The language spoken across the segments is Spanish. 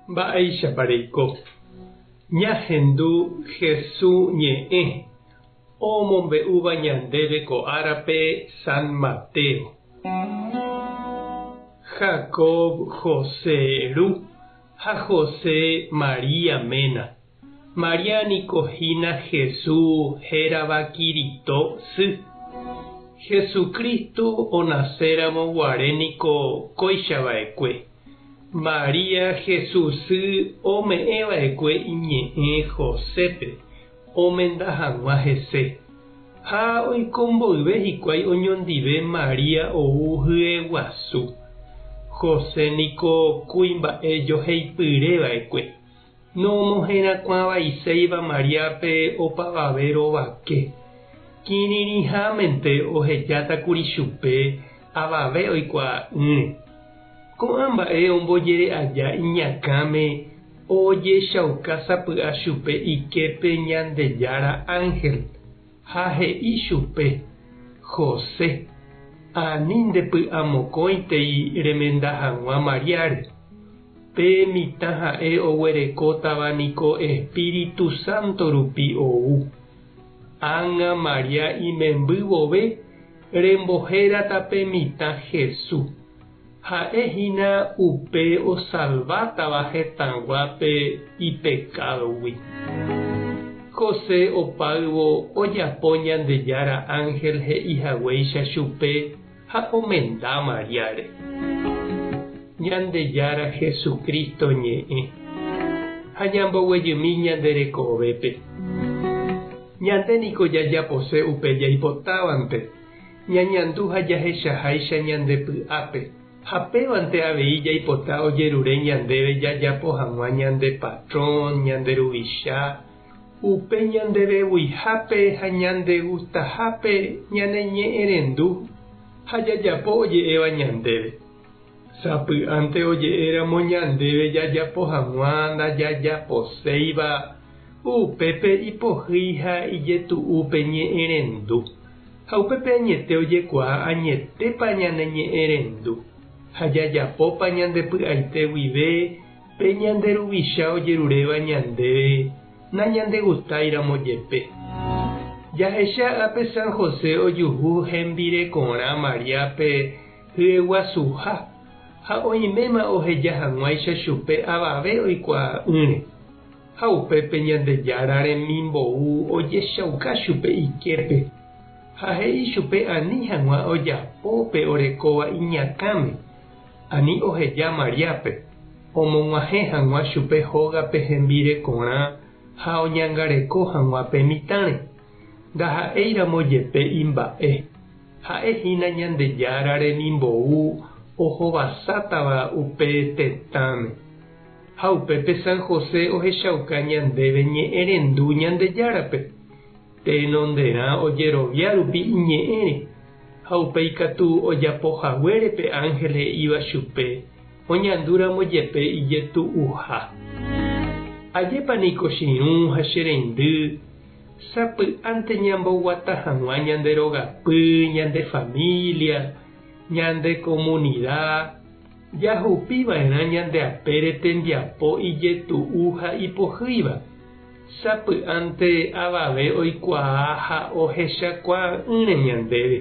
Mba'éicha pareiko. Ñahendu Jesús ñe'ẽ omombe'úva ñandéve ko árape San Mateo. Jacob José ru ha José María mena. María nikohína Jesús hérava Kirito sy. Jesucristo onacéramo guaréniko koichava'ekue. María Jesús ome'ẽva'ekue iñe'ẽ Josépe omenda hag̃ua hese. Ha oikomboyve hikuái oñondive María ou hyeguasu. José niko kuimba'e joheipyréva'ekue. Nomohẽrakuãvaiséiva Mariápe opavave rovake. Kirirĩhámente ohejátakuri chupe avave oikuaa'ỹre. Ko'ã mba'e ombojere'aja iñakãme ojechauka sapy'a chupe iképe Ñandejára Ángel ha he'i chupe: José, ani ndepy'amokõitei remenda hag̃ua Mariáre. Pe mitã ha'e oguerekótava niko Espíritu Santo rupi ou. Ág̃a María imemby vove rembohérata pe mitã Jesús. Ha'ehína upe osalvátava hetãguápe ipecadogui. José opáyvo ojapo Ñandejára Ángel he'ihaguéicha chupe ha omenda Mariáre. Ñandejára Jesucristo ñe'ẽ ha ñamboguejymi ñanderekovépe. Ñandéniko jajapose upe jaipotávante. Ñañandu ha jahechaháicha ñandepy'ápe. Ha pévante avei jaipota ojerure ñandéve jajapo hag̃ua ñande patrón, ñande ruvicha, upe ñanderevuihápe ha ñande gustahápe ñaneñe'ẽrendu ha jajapo oje'éva ñandéve. Sapy'ánte oje'éramo ñandéve jajapo hag̃ua ndajajaposéiva upépe ipohýi ha ijetu'úpe ñe'ẽrendu. Ha upépe añete ojekuaa añetépa ñaneñe'ẽrendu. Ha jajapópa ñandepy'aite guive pe ñanderuvicha ojeruréva ñandéve nañandegustáiramo jepe. Jahecha ápe San José ojuhu hembirekorã Mariápe hyeguasuha ha oiméma oheja hag̃uáicha chupe avave oikuaa'ỹre. Ha upépe Ñandejára remimbou ojechauka chupe iképe. Ha he'i chupe ani hag̃ua ojapópe orekóva iñakãme. Ani oheja Mariápe, omog̃uahẽ hag̃ua chupe hógape hembirekorã ha oñangareko hag̃uápe mitãre. Ndaha'éiramo jepe imba'e. Ha'ehína Ñandejára remimbou ohovasátava upe tetãme. Ha upépe San José ohechauka ñandéve ñe'ẽrendu Ñandejárape. Tenonderã ojerovia rupi iñe'ẽre. Ha upe ikatu ojapohaguére pe ángel he'íva chupe oñandúramo jepe ijetu'uha. Ajépa niko chiru ha che reindy sapy'ánte ñamboguata hag̃ua ñande rogapy, ñande familia, ñande comunidad, jahupiva'erã ñande apére tembiapo ijetu'u ha ipohýiva. Sapy'ánte avave oikuaa ha ohechakuaa'ỹre ñandéve.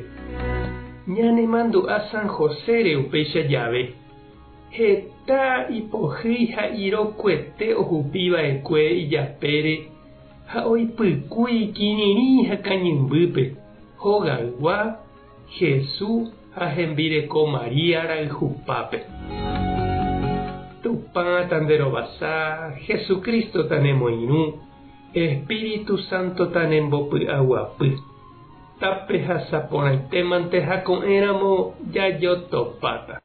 Ñanemandu'a San Josére upéicha jave. Heta ipohýi ha irokuete ohupiva'ekue ijapére ha oipykúi kirirĩ ha kañymbýpe hogaygua Jesús ha hembireko María rayhupápe. Tupã tanderovasa, Jesucristo tanemoirũ, Espíritu Santo tanembopy'aguapy. Tape ha saporãitémante ha ko'ẽramo jajotopáta.